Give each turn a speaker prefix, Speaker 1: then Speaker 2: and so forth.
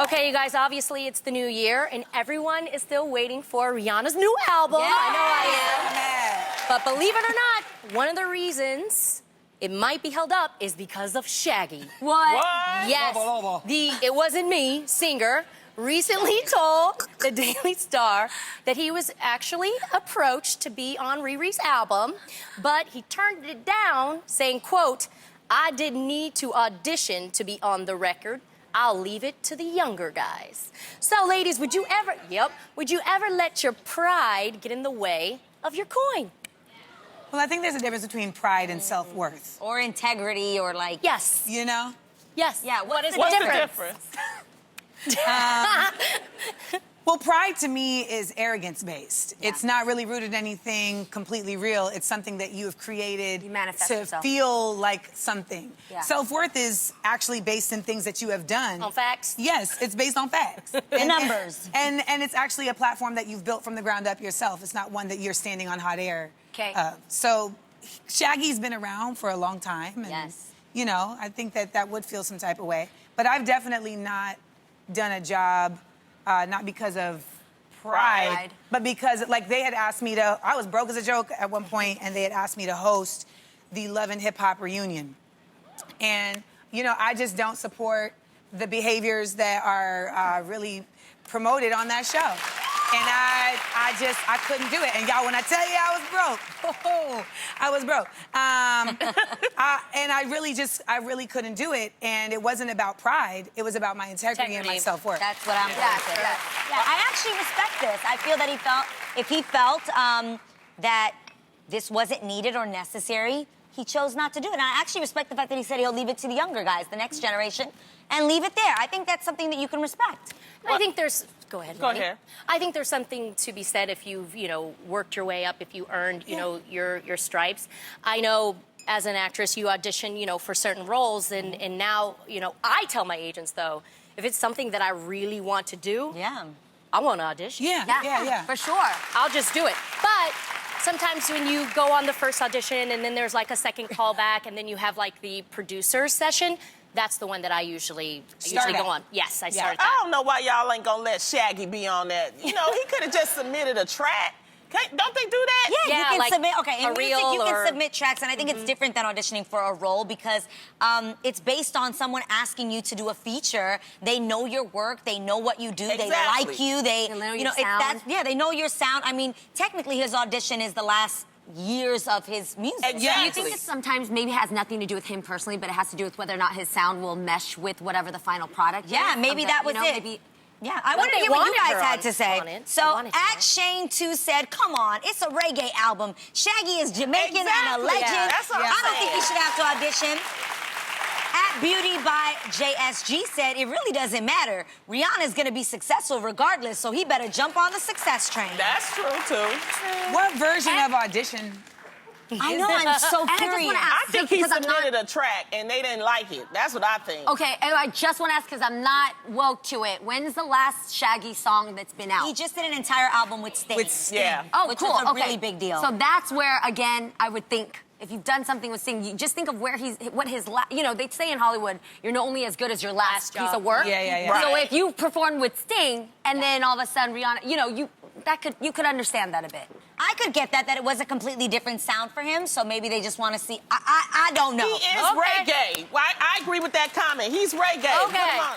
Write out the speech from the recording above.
Speaker 1: Okay, you guys, obviously it's the new year, and everyone is still waiting for Rihanna's new album.
Speaker 2: Yeah.
Speaker 1: I know I am. But believe it or not, one of the reasons it might be held up is because of Shaggy.
Speaker 2: What?
Speaker 1: Yes, It Wasn't Me singer recently told the Daily Star that he was actually approached to be on Riri's album, but he turned it down, saying, quote, "I didn't need to audition to be on the record. I'll leave it to the younger guys." So, ladies, would you ever let your pride get in the way of your coin?
Speaker 3: Well, I think there's a difference between pride and self-worth.
Speaker 2: Or integrity, or like...
Speaker 1: Yes.
Speaker 3: You know?
Speaker 1: Yes.
Speaker 2: Yeah,
Speaker 1: What is
Speaker 4: What's
Speaker 1: the difference?
Speaker 3: Well, pride to me is arrogance-based.
Speaker 2: Yeah.
Speaker 3: It's not really rooted in anything completely real. It's something that you have created
Speaker 2: You manifest
Speaker 3: to
Speaker 2: yourself.
Speaker 3: feel like something.
Speaker 2: Yeah.
Speaker 3: Self-worth is actually based in things that you have done.
Speaker 1: On facts?
Speaker 3: Yes, it's based on facts. The
Speaker 2: numbers.
Speaker 3: And it's actually a platform that you've built from the ground up yourself. It's not one that you're standing on hot air.
Speaker 2: Okay.
Speaker 3: So Shaggy's been around for a long time. And,
Speaker 2: Yes.
Speaker 3: you know, I think that would feel some type of way. But I've definitely not done a job, not because of pride, but because, like, they had asked me to, I was broke as a joke at one point, and they had asked me to host the Love and Hip Hop reunion. And, you know, I just don't support the behaviors that are really promoted on that show. And I couldn't do it. And y'all, when I tell you I was broke, I was broke. And I really couldn't do it. And it wasn't about pride. It was about my integrity and my self-worth.
Speaker 2: That's what I'm going to say. Yeah, I actually respect this. I feel that if he felt that this wasn't needed or necessary, he chose not to do it. And I actually respect the fact that he said he'll leave it to the younger guys, the next generation, and leave it there. I think that's something that you can respect.
Speaker 1: I think there's... Go ahead,
Speaker 4: Go
Speaker 1: Ronnie.
Speaker 4: ahead.
Speaker 1: I think there's something to be said if you've, worked your way up, if you earned, your stripes. I know as an actress, you audition, for certain roles, and now, I tell my agents, though, if it's something that I really want to do, I want to audition.
Speaker 3: Yeah.
Speaker 2: For sure.
Speaker 1: I'll just do it. But sometimes when you go on the first audition and then there's like a second callback and then you have like the producer's session, that's the one that I usually go on. Yes, I started that.
Speaker 4: I don't know why y'all ain't gonna let Shaggy be on that. He could have just submitted a track. Don't they do that?
Speaker 2: Yeah, you can
Speaker 1: like
Speaker 2: submit. Okay, in
Speaker 1: a
Speaker 2: music,
Speaker 1: reel
Speaker 2: you can
Speaker 1: or...
Speaker 2: submit tracks, and I think it's different than auditioning for a role because it's based on someone asking you to do a feature. They know your work. They know what you do.
Speaker 4: Exactly.
Speaker 2: They like you. They
Speaker 1: know your sound.
Speaker 2: They know your sound. I mean, technically, his audition is the last years of his music.
Speaker 4: Exactly.
Speaker 5: Do you think it sometimes maybe has nothing to do with him personally, but it has to do with whether or not his sound will mesh with whatever the final product is?
Speaker 2: Yeah, maybe that was it.
Speaker 5: Maybe...
Speaker 2: Yeah, I
Speaker 1: Well,
Speaker 2: wanted to
Speaker 1: they
Speaker 2: hear what you
Speaker 1: wanted
Speaker 2: guys
Speaker 1: her
Speaker 2: had
Speaker 1: on-
Speaker 2: to say.
Speaker 1: on it. They
Speaker 2: So,
Speaker 1: wanted her.
Speaker 2: Shane2 said, come on, it's a reggae album. Shaggy is Jamaican and a
Speaker 4: Exactly.
Speaker 2: legend.
Speaker 4: Yeah, that's what I'm
Speaker 2: I don't think
Speaker 4: saying.
Speaker 2: he should have to audition. At Beauty by JSG said, it really doesn't matter. Rihanna's gonna be successful regardless, so he better jump on the success train.
Speaker 4: That's true, too.
Speaker 3: What version of audition?
Speaker 2: I know, I'm so
Speaker 5: And I just
Speaker 2: curious.
Speaker 5: wanna
Speaker 4: I
Speaker 5: ask,
Speaker 4: think he
Speaker 5: because I'm not-
Speaker 4: submitted a track and they didn't like it. That's what I think.
Speaker 5: Okay, and I just want to ask because I'm not woke to it. When's the last Shaggy song that's been out?
Speaker 2: He just did an entire album with Sting.
Speaker 4: Yeah.
Speaker 5: Oh,
Speaker 2: which
Speaker 5: cool.
Speaker 2: was a
Speaker 5: Okay.
Speaker 2: really big deal.
Speaker 5: So that's where, again, I would think if you've done something with Sting, you just think of where they say in Hollywood, you're not only as good as your last piece
Speaker 1: job.
Speaker 5: of work.
Speaker 3: Yeah.
Speaker 5: So
Speaker 4: Right.
Speaker 5: if you performed with Sting and then all of a sudden Rihanna, you could understand that a bit.
Speaker 2: I could get that it was a completely different sound for him, so maybe they just want to see. I don't know.
Speaker 4: He is reggae. Well, I agree with that comment. He's reggae.
Speaker 1: Okay.
Speaker 4: Come on.